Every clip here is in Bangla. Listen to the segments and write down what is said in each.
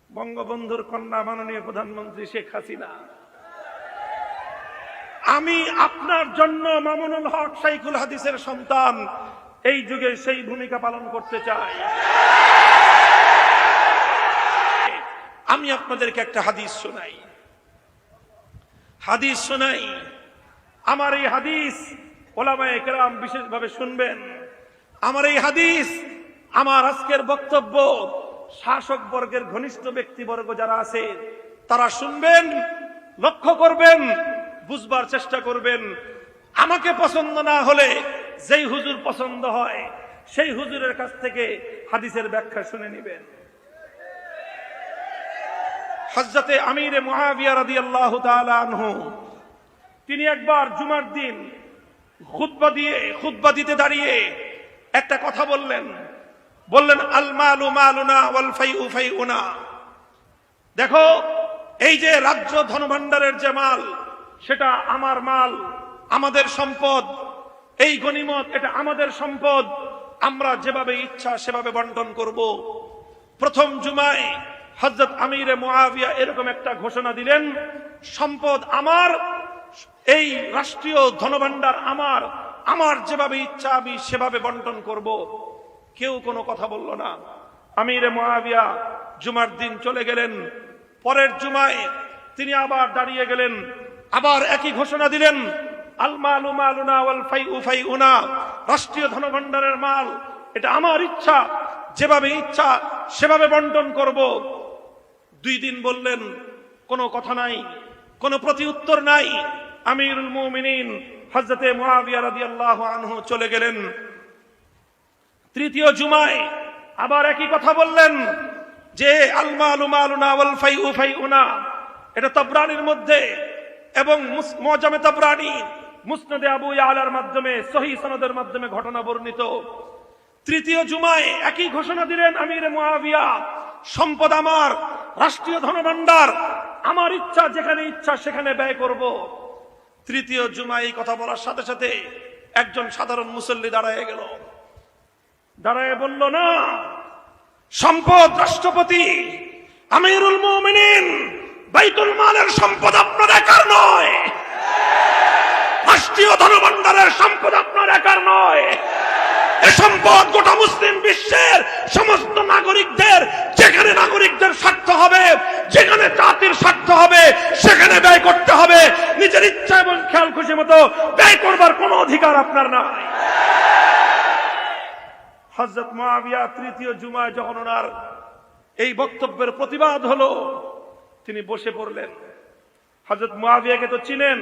বঙ্গবন্ধুর কন্যা মাননীয় প্রধানমন্ত্রী শেখ হাসিনা। আমি আপনার জন্য মামুনুল হক শাইখুল হাদিসের সন্তান এই যুগে সেই ভূমিকা পালন করতে চাই। আমি আপনাদেরকে একটা হাদিস শোনাই। আমার এই হাদিস ওলামায়ে কেরাম বিশেষভাবে শুনবেন। আমার এই হাদিস, আমার আজকের বক্তব্য শাসক বর্গের ঘনিষ্ঠ ব্যক্তিবর্গ যারা আছে তারা শুনবেন, লক্ষ্য করবেন, বুঝবার চেষ্টা করবেন। আমাকে পছন্দ না হলে যেই হুজুর পছন্দ হয় সেই হুজুরের কাছ থেকে হাদিসের ব্যাখ্যা শুনে নেবেন। হযরতে আমিরে মুআবিয়া রাদিয়াল্লাহু তাআলা আনহু তিনি একবার জুমার দিন খুতবা দিতে দাঁড়িয়ে একটা কথা বললেন। আল মালু মালুনা ওয়াল ফাইউ ফাইউনা। দেখো, এই যে রাজ্য ধনভাণ্ডারের যে মাল, সেটা আমার মাল, আমাদের সম্পদ। এই গনিমত, এটা আমাদের সম্পদ। আমরা যেভাবে ইচ্ছা সেভাবে বন্টন করব। প্রথম জুমায় হযরত আমিরে মুআবিয়া এরকম একটা ঘোষণা দিলেন, সম্পদ আমার, এই রাষ্ট্রীয় ধনভাণ্ডার আমার, আমার যেভাবে ইচ্ছা আমি সেভাবে বন্টন করব। কেউ কোনো কথা বলল না। আমিরে মুআবিয়া জুমার দিন চলে গেলেন। পরের জুমায় তিনি আবার দাঁড়িয়ে গেলেন, আবার একই ঘোষণা দিলেন, আল মালু মালুনা ওয়াল ফাইউ ফাইউনা। রাষ্ট্রীয় ধনভাণ্ডারের মাল, এটা আমার ইচ্ছা, যেভাবে ইচ্ছা সেভাবে বন্টন করব। 2 দিন বললেন, কোনো কথা নাই, কোনো প্রতি উত্তর নাই। আমিরুল মুমিনিন হযরতে মুআবিয়া রাদিয়াল্লাহু আনহু চলে গেলেন। তৃতীয় জুমায় আবার একই কথা বললেন যে আল মালু মালুনা ওয়াল ফাইউ ফাইউনা। এটা তাবরানির মধ্যে এবং মুআজামে তাবরানি, মুসনাদে আবু ইয়ালার মাধ্যমে, সহিহ সনদের মাধ্যমে ঘটনা বর্ণিত। তৃতীয় জুমায় একই ঘোষণা দিলেন আমিরে মুআবিয়া, সম্পদ আমার, রাষ্ট্রীয় ধনভাণ্ডার আমার, ইচ্ছা যেখানে ইচ্ছা সেখানে ব্যয় করব। তৃতীয় জুমায় এই কথা বলার সাথে সাথে একজন সাধারণ মুসল্লি দাঁড়ায় গেল, দাঁড়ায় বলল, না, সম্পদ রাষ্ট্রপতি আমিরুল মুমিনিন, বাইতুল মালের সম্পদ আপনার একার নয়, রাষ্ট্রীয় ধনভাণ্ডারের সম্পদ আপনার একার নয়। এ সম্পদ গোটা মুসলিম বিশ্বের সমস্ত নাগরিকদের। যেখানে নাগরিকদের স্বার্থ হবে, যেখানে জাতির স্বার্থ হবে, সেখানে ব্যয় করতে হবে। নিজের ইচ্ছা এবং খেয়াল খুশি মতো ব্যয় করবার কোনো অধিকার আপনার নাই। হযরত মুআবিয়া তৃতীয় জুমায় যখন ওনার এই বক্তব্যের প্রতিবাদ হলো, তিনি বসে পড়লেন। হযরত মুআবিয়াকে তো চিনেন,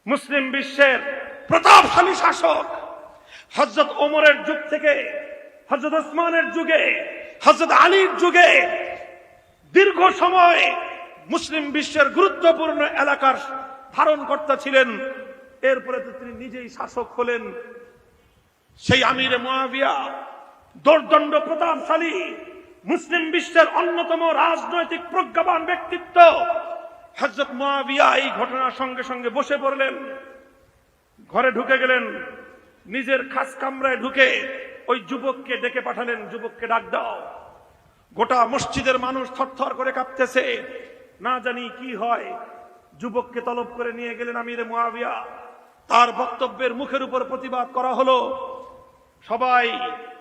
মুসলিম বিশ্বের প্রতাপশালী শাসক। হযরত ওমরের যুগ থেকে, হযরত ওসমানের যুগে, হযরত আলীর যুগে দীর্ঘ সময় মুসলিম বিশ্বের গুরুত্বপূর্ণ এলাকার ধারণকর্তা ছিলেন। এরপরে তো তিনি নিজেই শাসক হলেন। সেই আমিরে মুআবিয়া দোর্দণ্ড প্রতাপশালী, মুসলিম বিশ্বের অন্যতম রাজনৈতিক প্রজ্ঞাবান ব্যক্তিত্ব। হযরত মুআবিয়া এই ঘটনার সঙ্গে সঙ্গে বসে পড়লেন, ঘরে ঢুকে গেলেন, নিজের খাস কামরায় ঢুকে ওই যুবককে ডেকে পাঠালেন, যুবককে ডাক দাও। গোটা মসজিদের মানুষ থরথর করে কাঁপতেছে, না জানি কি হয়। যুবককে তলব করে নিয়ে গেলেন আমিরে মুআবিয়া। তার বক্তব্যের মুখের উপর প্রতিবাদ করা হলো। সবাই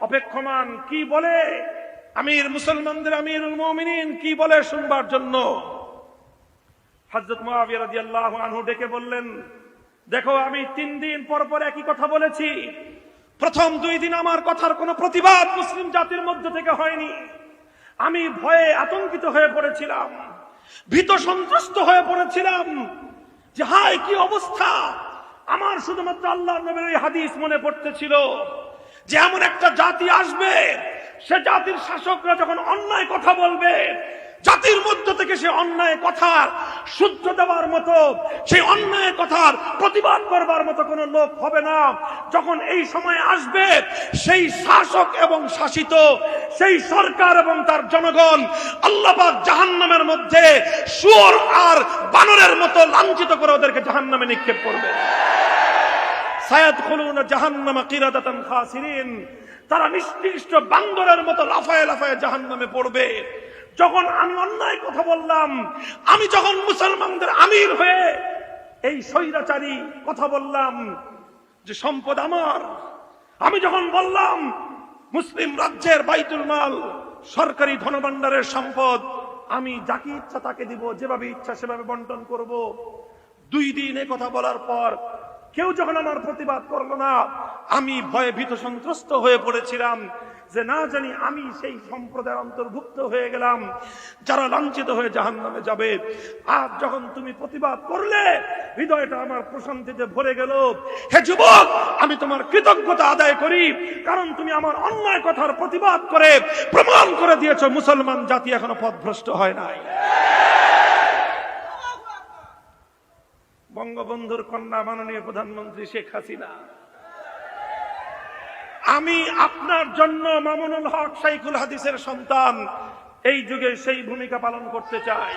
অপেক্ষমান, কি বলে আমির, মুসলমানদের আমিরুল মুমিনিন কি বলে শুনবার জন্য। হযরত মুআবিয়া রাদিয়াল্লাহু আনহু ডেকে বললেন, দেখো, আমি 3 দিন পর পর একই কথা বলেছি। প্রথম 2 দিন আমার কথার কোনো প্রতিবাদ মুসলিম জাতির মধ্য থেকে হয়নি। আমি ভয়ে আতঙ্কিত হয়ে পড়েছিলাম, ভীত সন্ত্রস্ত হয়ে পড়েছিলাম যে হায় কি অবস্থা। আমার শুধুমাত্র আল্লাহর নবীর এই হাদিস মনে পড়তেছিল যে এমন একটা জাতি আসবে, সে জাতির শাসকরা যখন অন্যায় কথা বলবে, জাতির মধ্য থেকে সে অন্যায় কথার শুদ্ধ দেওয়ার মতো, সেই অন্যায় কথার প্রতিবাদ করবার মতো কোন লোক হবে না। যখন এই সময় আসবে, সেই শাসক এবং শাসিত, সেই সরকার এবং তার জনগণ আল্লাহ পাক জাহান্নামের মধ্যে শুয়োর আর বানরের মতো লাঞ্ছিত করে ওদেরকে জাহান্নামে নিক্ষেপ করবে। সায়াদখুলুনা জাহান্নামা কিরাদাতান খাসিরিন, তারা নিষ্কৃষ্ট বান্দরের মতো লাফায়ে লাফায়ে জাহান্নামে পড়বে। যখন আমি অন্যায় কথা বললাম, আমি যখন মুসলমানদের আমির হয়ে এই স্বৈরাচারী কথা বললাম যে সম্পদ আমার, আমি যখন বললাম মুসলিম রাজ্যের বাইতুল মাল সরকারি ধনভাণ্ডারের সম্পদ আমি যাকে ইচ্ছা তাকে দিব, যেভাবে ইচ্ছা সেভাবে বন্টন করব, 2 দিন কথা বলার পর কেউ যখন আমার প্রতিবাদ করলো না, আমি ভয়ে ভীত সন্ত্রস্ত হয়ে পড়েছিলাম যে না জানি আমি সেই সম্প্রদায়ের অন্তর্ভুক্ত হয়ে গেলাম যারা লাঞ্ছিত হয়ে জাহান্নামে যাবে। আজ যখন তুমি প্রতিবাদ করলে হৃদয়টা আমার প্রশান্তিতে ভরে গেল। হে যুবক, আমি তোমার কৃতজ্ঞতা আদায় করি, কারণ তুমি আমার অন্যায় কথার প্রতিবাদ করে প্রমাণ করে দিয়েছো মুসলমান জাতি এখনো পথভ্রষ্ট হয় নাই। বঙ্গবন্ধুর কন্যা মাননীয় প্রধানমন্ত্রী শেখ হাসিনা, আমি আপনার জন্য মামুনুল হক শাইখুল হাদিসের সন্তান এই যুগে সেই ভূমিকা পালন করতে চাই।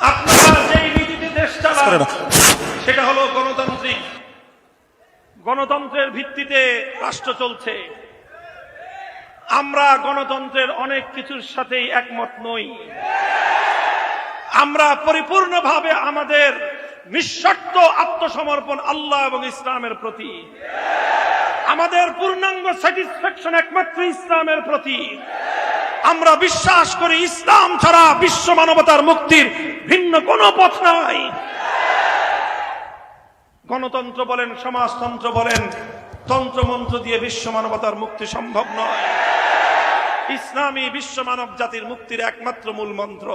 আপনারা যেই নীতিতে দেশ চালান সেটা হলো গণতান্ত্রিক, গণতন্ত্রের ভিত্তিতে রাষ্ট্র চলছে। আমরা গণতন্ত্রের অনেক কিছুর সাথেই একমত নই। আমরা পরিপূর্ণভাবে আমাদের নিঃশর্ত আত্মসমর্পণ আল্লাহ এবং ইসলামের প্রতি, আমাদের পূর্ণাঙ্গ স্যাটিসফ্যাকশন একমাত্র ইসলামের প্রতি। আমরা বিশ্বাস করি ইসলাম ছাড়া বিশ্ব মানবতার মুক্তির ভিন্ন কোনো পথ নাই। গণতন্ত্র বলেন, সমাজতন্ত্র বলেন, তন্ত্রমন্ত্র দিয়ে বিশ্ব মানবতার মুক্তি সম্ভব নয়। ইসলামী বিশ্ব মানব জাতির মুক্তির একমাত্র মূল মন্ত্র।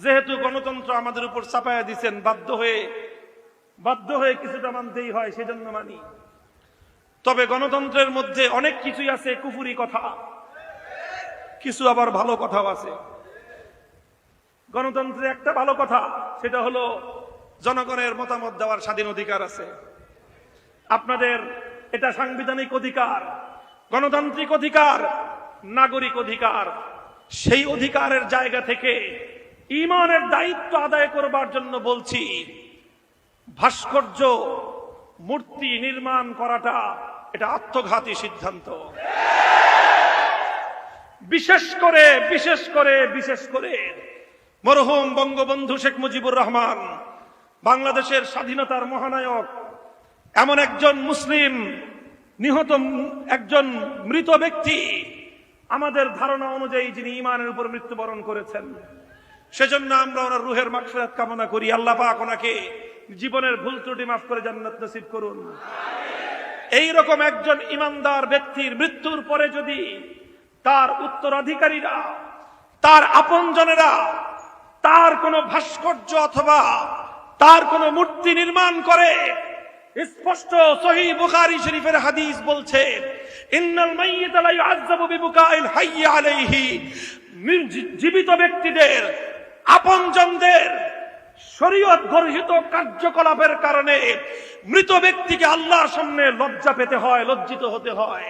যেহেতু গণতন্ত্র আমাদের উপর চাপায়া দিচ্ছেন, বাধ্য হয়ে কিছুটা মানতেই হয়, সেজন্য মানি। তবে গণতন্ত্রের মধ্যে অনেক কিছুই আছে কুফুরি কথা, কিছু আবার ভালো কথাও আছে। গণতন্ত্রে একটা ভালো কথা, সেটা হলো জনগণের মতামত দেওয়ার স্বাধীন অধিকার আছে। আপনাদের এটা সাংবিধানিক অধিকার, গণতান্ত্রিক অধিকার, নাগরিক অধিকার। সেই অধিকারের জায়গা থেকে ঈমানের দায়িত্ব আদায় করবার জন্য বলছি, ভাস্কর্য মূর্তি নির্মাণ করাটা এটা আত্মঘাতী সিদ্ধান্ত। বিশেষ করে মরহুম বঙ্গবন্ধু শেখ মুজিবুর রহমান, বাংলাদেশের স্বাধীনতার মহানায়ক, এমন একজন মুসলিম নিহত, একজন মৃত ব্যক্তি, আমাদের ধারণা অনুযায়ী যিনি ঈমানের উপর মৃত্যুবরণ করেছেন। সেজন্য আমরা ওনার রুহের মাগফিরাত কামনা করি। আল্লাহ পাক ওনাকে জীবনের ভুল ত্রুটি মাফ করে জান্নাত নসিব করুন। এই রকম একজন ঈমানদার ব্যক্তির মৃত্যুর পরে যদি তার উত্তরাধিকারীরা, তার আপনজনেরা তার কোনো ভাস্কর্য অথবা তার কোনো মূর্তি নির্মাণ করে, স্পষ্ট সহিহ বুখারী শরীফের হাদিস বলছে, ইন্নাল মাইয়িতা লা ইউআযাবু বিবুকাইল হাইয়্যি আলাইহি, জীবিত ব্যক্তিদের, আপনজনদের শরীয়ত গর্হিত কার্যকলাপের কারণে মৃত ব্যক্তিকে আল্লাহর সামনে লজ্জা পেতে হয়, লজ্জিত হতে হয়,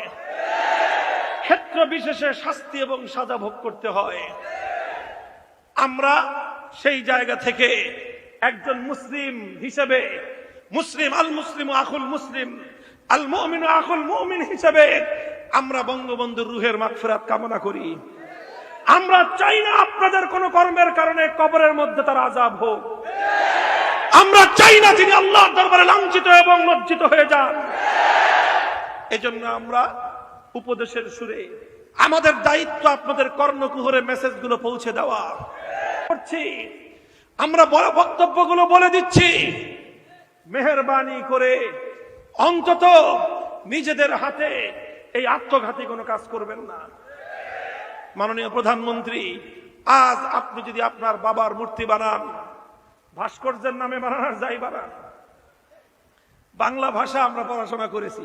ক্ষেত্র বিশেষে শাস্তি এবং সাজা ভোগ করতে হয়। আমরা সেই জায়গা থেকে একজন মুসলিম হিসেবে, মুসলিম আল মুসলিম আখুল মুসলিম, আল মুমিন আখুল মুমিন হিসেবে আমরা বঙ্গবন্ধুর রুহের মাগফিরাত কামনা করি। আমরা চাই না আপনাদের কোন কর্মের কারণে কবরের মধ্যে তার আযাব হোক। আমরা চাই না তিনি আল্লাহর দরবারে লাঞ্ছিত এবং লজ্জিত হয়ে যান। এজন্য আমরা উপদেশের সুরে, আমাদের দায়িত্ব আপনাদের কর্ণকুহরে মেসেজগুলো পৌঁছে দেওয়া করছি। আমরা বড় বক্তব্যগুলো বলে দিচ্ছি, মেহেরবানি করে অন্তত নিজেদের হাতে এই আত্মঘাতী কোনো কাজ করবেন না। মাননীয় প্রধানমন্ত্রী, আজ আপনি যদি আপনার বাবার মূর্তি বানান, ভাস্কর্যের নামে বানানোর যাই বানান, বাংলা ভাষা আমরা পড়াশোনা করেছি,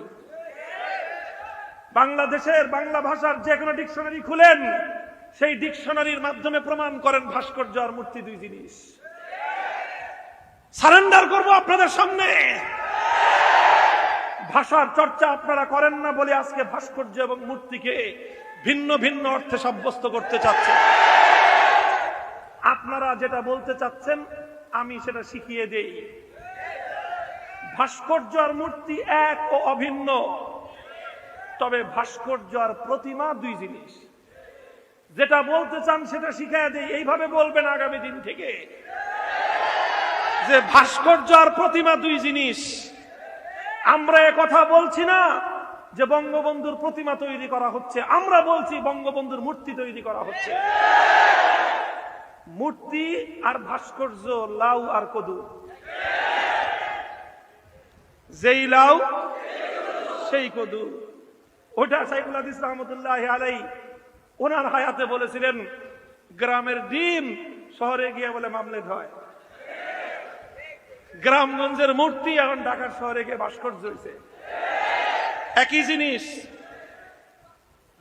বাংলাদেশের বাংলা ভাষার যে কোনো ডিকশনারি খুলেন, সেই ডিকশনারির মাধ্যমে প্রমাণ করেন ভাস্কর্য আর মূর্তি দুই জিনিস। সারেন্ডার করব আপনাদের সামনে। ভাষার চর্চা আপনারা করেন না বলে আজকে ভাস্কর্য এবং মূর্তিকে ভিন্ন ভিন্ন অর্থে সাব্যস্ত করতে চাচ্ছেন। আপনারা যেটা বলতে চাচ্ছেন আমি সেটা শিখিয়ে দেই। ভাস্কর্য আর মূর্তি এক ও অভিন্ন, তবে ভাস্কর্য আর প্রতিমা দুই জিনিস। যেটা বলতে চান সেটা শিখায় দেই, এইভাবে বলবেন আগামী দিন থেকে যে ভাস্কর্য আর প্রতিমা দুই জিনিস। আমরা এ কথা বলছি না যে বঙ্গবন্ধুর প্রতিমা তৈরি করা হচ্ছে, আমরা বলছি বঙ্গবন্ধুর মূর্তি তৈরি করা হচ্ছে। মূর্তি আর ভাস্কর্য লাউ আর কদু, যেই লাউ সেই কদু। ওটা সাইফুল হাদিস রহমতুল্লাহ আলাইহি ওনার হায়াতে বলেছিলেন, গ্রামের ডিম শহরে গিয়ে বলে মামলেট হয়, গ্রামগঞ্জের মূর্তি এখন ঢাকার শহরে গিয়ে ভাস্কর্য হয়েছে। একই জিনিস,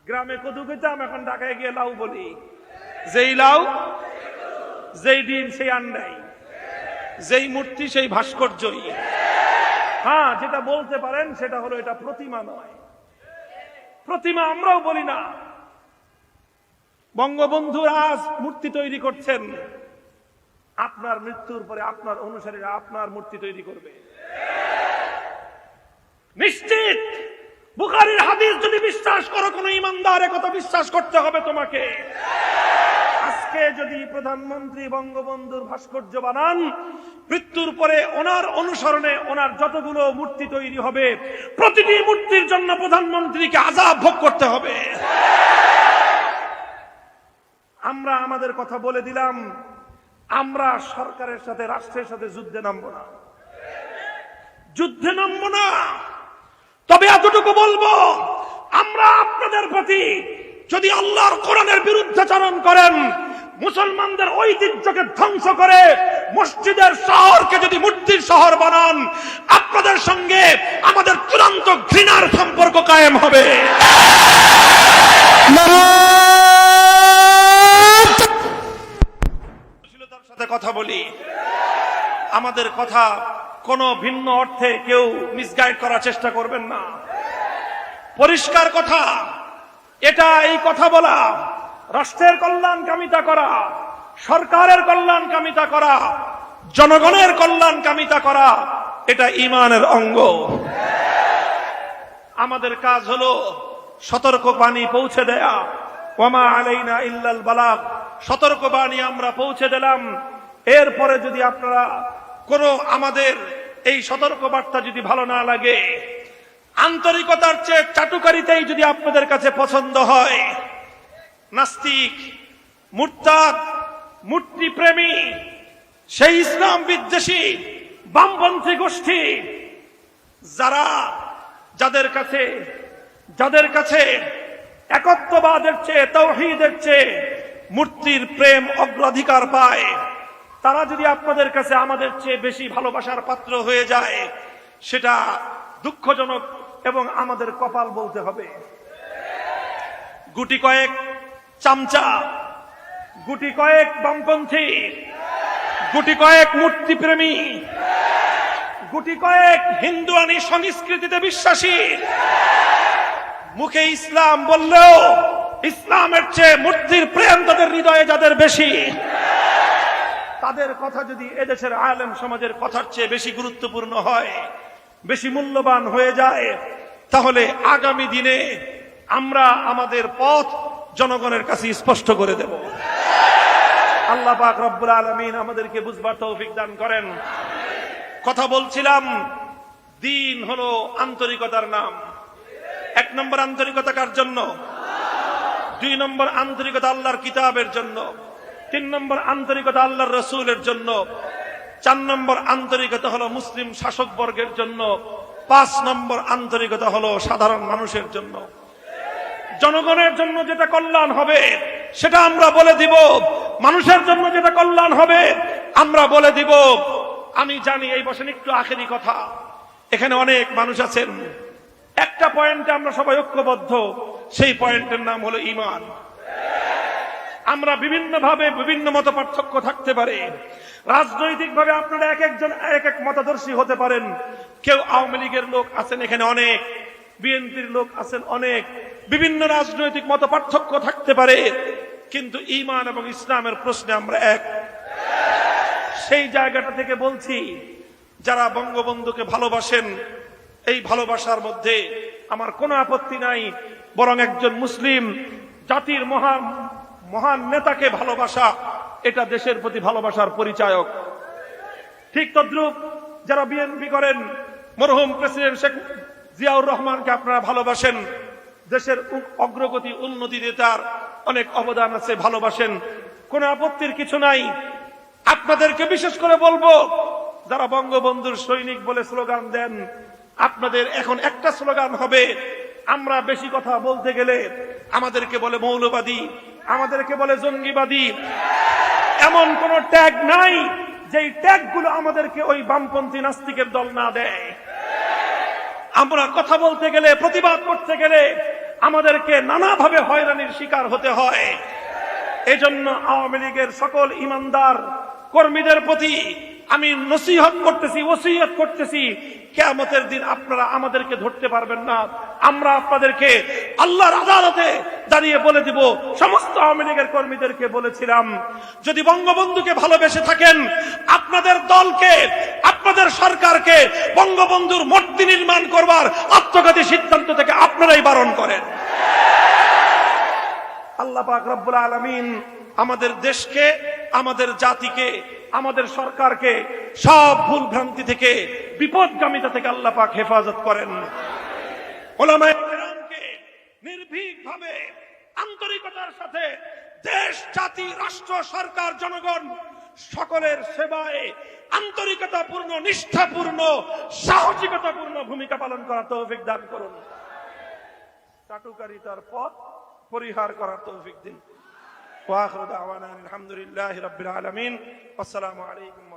গ্রামে কদু খেতাম, এখন ঢাকায় গিয়ে লাউ বলি। যেই লাউ যেই ডিম সেই আন্ডাই, যেই মূর্তি সেই ভাস্কর্যই। হ্যাঁ, যেটা বলতে পারেন সেটা হলো এটা প্রতিমা নয়। প্রতিমা আমরাও বলি না। বঙ্গবন্ধু আজ মূর্তি তৈরি করছেন, আপনার মৃত্যুর পরে আপনার অনুসারীরা আপনার মূর্তি তৈরি করবে নিশ্চিত। বুখারীর হাদিস যদি বিশ্বাস করো, কোন ইমানদার একথা বিশ্বাস করতে হবে তোমাকে। আজকে যদি প্রধানমন্ত্রী বঙ্গবন্ধুর ভাস্কর্য বানান, মৃত্যুর পরে ওনার অনুসরণে ওনার যতগুলো মূর্তি তৈরি হবে, প্রতিটি মূর্তির জন্য প্রধানমন্ত্রীকে আযাব ভোগ করতে হবে। আমরা আমাদের কথা বলে দিলাম, আমরা সরকারের সাথে, রাষ্ট্রের সাথে যুদ্ধে নামবো না, যুদ্ধে নামবো না। তবে এতটুকু বলবো, আমরা আপনাদের প্রতি যদি আল্লাহর কোরআনের বিরুদ্ধাচরণ করেন, মুসলমানদের ঐতিহ্যকে ধ্বংস করে মসজিদের শহরকে যদি মূর্তির শহর বানান, আপনাদের সঙ্গে আমাদের চূড়ান্ত ঘৃণার সম্পর্ক কায়েম হবে। সাথে কথা বলি, আমাদের কথা কোনো ভিন্ন অর্থে কেউ মিসগাইড করার চেষ্টা করবেন না। পরিষ্কার কথা, এটা এই কথা বলা, রাষ্ট্রের কল্যাণকামিতা করা, সরকারের কল্যাণকামিতা করা, জনগণের কল্যাণকামিতা করা, এটা ঈমানের অঙ্গ। আমাদের কাজ হলো সতর্কবাণী পৌঁছে দেয়া। ওয়ামা আলাইনা ইল্লাল বালাগ, সতর্কবাণী আমরা পৌঁছে দিলাম। এরপরে যদি আপনারা কোনো আমাদের এই সতর্কবার্তা যদি ভালো না লাগে, আন্তরিকতার চেয়ে চাটুকারিতাই যদি আপনাদের কাছে পছন্দ হয়, নাস্তিক, মুরতাদ, মূর্তিপ্রেমী, সেই ইসলাম বিদ্বেষী বামপন্থী গোষ্ঠী যাদের কাছে একত্ববাদের চেয়ে, তাওহীদের চেয়ে মূর্তির প্রেম অগ্রাধিকার পায়, তারা যদি আপনাদের কাছে আমাদের চেয়ে বেশি ভালোবাসার পাত্র হয়ে যায়, সেটা দুঃখজনক এবং আমাদের কপাল বলতে হবে। গুটি কয়েক চামচা, গুটি কয়েক বামপন্থী, গুটি কয়েক মূর্তিপ্রেমী, গুটি কয়েক হিন্দুয়ানি সংস্কৃতিতে বিশ্বাসী, মুখে ইসলাম বললেও ইসলামের চেয়ে মূর্তির প্রেম তাদের হৃদয়ে যাদের বেশি, তাদের কথা যদি এদেশের আলেম সমাজের কথার চেয়ে বেশি গুরুত্বপূর্ণ হয়, বেশি মূল্যবান হয়ে যায়, তাহলে আগামী দিনে আমরা আমাদের পথ জনগণের কাছে স্পষ্ট করে দেব। আল্লাহ পাক রব্বুল আলামিন আমাদেরকে বুঝবার তৌফিক দান করেন। কথা বলছিলাম, দিন হলো আন্তরিকতার নাম। 1 নম্বর আন্তরিকতা কার জন্য? 2 নম্বর আন্তরিকতা আল্লাহর কিতাবের জন্য। 3 নম্বর আন্তরিকতা আল্লাহর রসুলের জন্য। 4 নম্বর আন্তরিকতা হলো মুসলিম শাসক বর্গের জন্য। 5 নম্বর আন্তরিকতা হলো সাধারণ মানুষের জন্য। জনগণের জন্য যেটা কল্যাণ হবে সেটা আমরা বলে দিব, মানুষের জন্য যেটা কল্যাণ হবে আমরা বলে দিব। আমি জানি এই বছর একটু আখেরি কথা, এখানে অনেক মানুষ আছেন, একটা পয়েন্টে আমরা সবাই ঐক্যবদ্ধ, সেই পয়েন্টের নাম হলো ঈমান। আমরা বিভিন্নভাবে বিভিন্ন মত পার্থক্য থাকতে পারে, রাজনৈতিক ভাবে আপনারা এক একজন এক এক মতাদর্শী হতে পারেন। কেউ আওয়ামী লীগের লোক আছেন এখানে অনেক, বিএনপির লোক আছেন অনেক, বিভিন্ন রাজনৈতিক মত পার্থক্য থাকতে পারে, কিন্তু ঈমান এবং ইসলামের প্রশ্নে আমরা এক। সেই জায়গাটা থেকে বলছি, যারা বঙ্গবন্ধুকে ভালোবাসেন, এই ভালোবাসার মধ্যে আমার কোনো আপত্তি নাই, বরং একজন মুসলিম জাতির মহান নেতাকে ভালোবাসা এটা দেশের প্রতি ভালোবাসার পরিচায়ক। ঠিক তদ্রুপ যারা বিএনপি করেন, মরহুম প্রেসিডেন্ট শেখ জিয়াউর রহমানকে আপনারা ভালোবাসেন, দেশের অগ্রগতি উন্নতিতে তার অনেক অবদান আছে, ভালোবাসেন, কোনো আপত্তির কিছু নাই। আপনাদেরকে বিশেষ করে বলবো, যারা বঙ্গবন্ধুর সৈনিক বলে স্লোগান দেন, আপনাদের এখন একটা স্লোগান হবে, আমরা বেশি কথা বলতে গেলে আমাদেরকে বলে মৌলবাদী, আমাদেরকে বলে জঙ্গিবাদী। এমন কোন ট্যাগ নাই যেই ট্যাগগুলো আমাদেরকে ওই বামপন্থী নাস্তিকের দল না দেয়। আমরা কথা বলতে গেলে, প্রতিবাদ করতে গেলে আমাদেরকে নানাভাবে হয়রানির শিকার হতে হয়। এজন্য আওয়ামী লীগের সকল ইমানদার কর্মীদের প্রতি আমি নসিহত করতেছি, ওসিয়ত করতেছি, কিয়ামতের দিন আপনারা আমাদেরকে ধরতে পারবেন না। আমরা আপনাদেরকে আল্লাহর আদালতে দাঁড়িয়ে বলে দিব, সমস্ত আওয়ামী লীগের কর্মীদেরকে বলেছিলাম, যদি বঙ্গবন্ধুকে ভালোবেসে থাকেন, আপনাদের দলকে, আপনাদের সরকারকে বঙ্গবন্ধুর মূর্তি নির্মাণ করবার আত্মঘাতী সিদ্ধান্ত থেকে আপনারাই বারণ করেন। আল্লাহ পাক রব্বুল আলামিন আমাদের দেশকে, আমাদের জাতিকে, আমাদের সরকারকে সব ভুল ভ্রান্তি থেকে, বিপদগামিতা থেকে আল্লাহ পাক হেফাজত করেন। উলামায়ে কেরামকে নির্ভীকভাবে, আন্তরিকতার সাথে দেশ, জাতি, রাষ্ট্র, সরকার, জনগণ সকলের সেবায় আন্তরিকতাপূর্ণ, নিষ্ঠাপূর্ণ, সাহসিকতাপূর্ণ ভূমিকা পালন করার তৌফিক দান করুন। চাটুকারিতার পথ পরিহার করার তৌফিক দিন। ওয়া আখিরু দাওয়ানা আলহামদুলিল্লাহি রাব্বিল আলামিন। আসসালামু আলাইকুম।